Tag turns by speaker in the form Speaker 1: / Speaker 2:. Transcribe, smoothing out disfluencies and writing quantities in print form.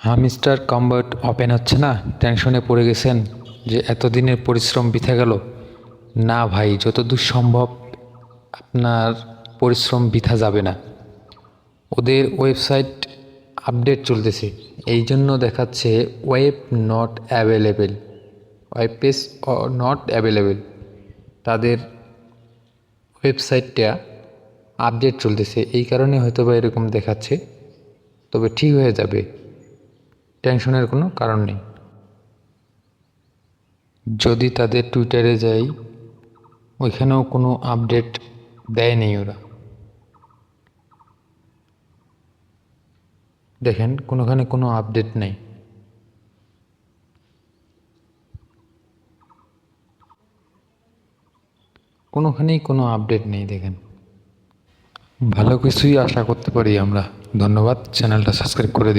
Speaker 1: Hamster combat open হচ্ছে না, টেনশনে পড়ে গেছেন যে এতদিনের পরিশ্রম বৃথা গেল। না ভাই, যতদূর সম্ভব আপনার পরিশ্রম বৃথা যাবে না। ওদের ওয়েবসাইট আপডেট চলতেছে, এই জন্য দেখাচ্ছে web not available, web page not available. তাদের ওয়েবসাইটটা আপডেট চলতেছে, এই কারণে হয়তো বা এরকম দেখাচ্ছে, তবে ঠিক হয়ে যাবে, টেনশনের কোনো কারণ নেই। যদি তাদের টুইটারে যাই, ওইখানেও কোনো আপডেট দেয়নি ওরা। দেখেন কোনোখানে কোনো আপডেট নেই। কোনোখানেই কোনো আপডেট নেই। দেখেন, ভালো কিছুই আশা করতে পারি আমরা। ধন্যবাদ, চ্যানেলটা সাবস্ক্রাইব করে দিন।